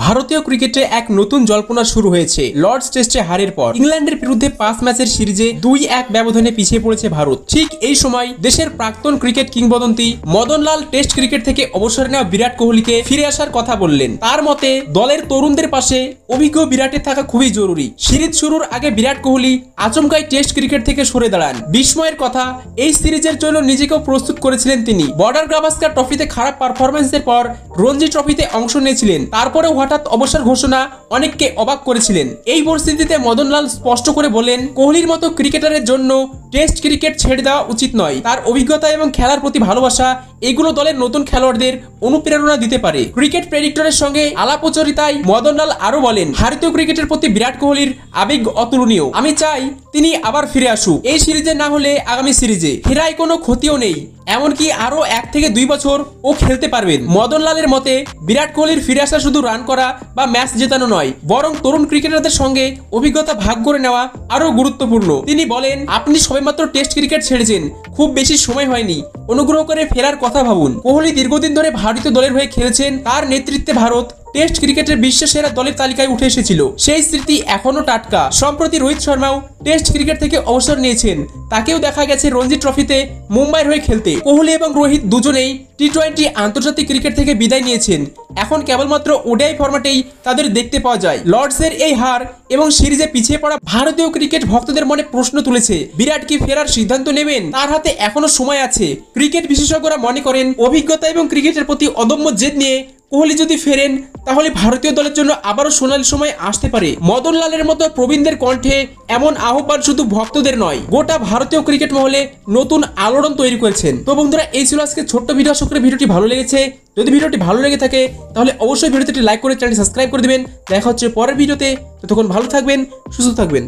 ভারতীয় ক্রিকেটে এক নতুন জল্পনা শুরু হয়েছে। লর্ডস টেস্টে হারের পর ইংল্যান্ডের বিরুদ্ধে 5 ম্যাচের সিরিজে 2-1 ব্যবধানে পিছিয়ে পড়েছে ভারত। ঠিক এই সময় দেশের প্রাক্তন ক্রিকেট কিংবদন্তি মদনলাল টেস্ট ক্রিকেট থেকে অবসর নেওয়া বিরাট কোহলিকে ফিরে আসার কথা বললেন। তার মতে দলের তরুণদের পাশে অভিজ্ঞ বিরাটের থাকা খুবই জরুরি। সিরিজ শুরুর আগে বিরাট কোহলি আচমকাই টেস্ট ক্রিকেট থেকে সরে দাঁড়ান। বিস্ময়ের কথা, এই সিরিজের জন্য নিজেকেও প্রস্তুত করেছিলেন তিনি। বর্ডার গাভাস্কার ট্রফিতে খারাপ পারফরম্যান্সের পর রঞ্জি ট্রফিতে অংশ নিয়েছিলেন। তারপরেও হঠাৎ অবসর ঘোষণা অনেককে অবাক করেছিলেন। এই পরিস্থিতিতে মদনলাল স্পষ্ট করে বলেন, কোহলির মতো ক্রিকেটারের জন্য টেস্ট ক্রিকেট ছেড়ে দেওয়া উচিত নয়। তার অভিজ্ঞতা এবং খেলার প্রতি ভালোবাসা এগুলো দলের নতুন খেলোয়াড়দের অনুপ্রেরণা দিতে পারে। ক্রিকেট প্রেডিক্টরের সঙ্গে আলাপচারিতায় মদনলাল আরো বলেন, ভারতীয় ক্রিকেটের প্রতি বিরাট কোহলির আবেগ অতুলনীয়। আমি চাই তিনি আবার ফিরে আসুক। এই সিরিজে না হলে আগামী সিরিজে ফেরায় কোনো ক্ষতিও নেই, এমনকি আরো 1 থেকে 2 বছর ও খেলতে পারবেন। মদনলালের মতে বিরাট কোহলির ফিরে আসা শুধু রান করা বা ম্যাচ জেতানো নয়, বরং তরুণ ক্রিকেটারদের সঙ্গে অভিজ্ঞতা ভাগ করে নেওয়া আরো গুরুত্বপূর্ণ। তিনি বলেন, আপনি সবেমাত্র টেস্ট ক্রিকেট ছেড়েছেন, খুব বেশি সময় হয়নি, অনুগ্রহ করে ফেরার কথা ভাবুন। কোহলি দীর্ঘদিন ধরে ভারতীয় দলের হয়ে খেলেছেন। তার নেতৃত্বে ভারত টেস্ট ক্রিকেটের বিশ্বের দলের তালিকায় উঠে এসেছিল। সেই স্মৃতি এখনো টাটকা। সম্প্রতি রোহিত শর্মাও টেস্ট ক্রিকেট থেকে অবসর নিয়েছেন। তাকেও দেখা গেছে রঞ্জি ট্রফিতে মুম্বাইয়ের হয়ে খেলতে। কোহলি এবং রোহিত দুজনেই টি-20 আন্তর্জাতিক ক্রিকেট থেকে বিদায় নিয়েছেন। এখন কেবলমাত্র ওডিআই ফরম্যাটেই তাদের দেখতে পাওয়া যায়। লর্ডসের এই হার এবং সিরিজে পিছিয়ে পড়া ভারতীয় ক্রিকেট ভক্তদের মনে প্রশ্ন তুলেছে, বিরাট কি ফেরার সিদ্ধান্ত নেবেন? তার হাতে এখনো সময় আছে। ক্রিকেট বিশেষজ্ঞরা মনে করেন, অভিজ্ঞতা এবং ক্রিকেটের প্রতি অদম্য জেদ নিয়ে কোহলি যদি ফেরেন, তাহলে ভারতীয় দলের জন্য আবারও সোনালী সময় আসতে পারে। মদনলালের মতো প্রবীণদের কণ্ঠে এমন আহ্বান শুধু ভক্তদের নয়, গোটা ভারতীয় ক্রিকেট মহলে নতুন আলোড়ন তৈরি করেছেন। তো বন্ধুরা, এই ছিল আজকে ছোট্ট ভিডিও। আশা করি ভিডিওটি ভালো লেগেছে। যদি ভিডিওটি ভালো লেগে থাকে তাহলে অবশ্যই ভিডিওটি লাইক করে চ্যানেলটি সাবস্ক্রাইব করে দিবেন। দেখা হচ্ছে পরের ভিডিওতে। ততক্ষণ ভালো থাকবেন, সুস্থ থাকবেন।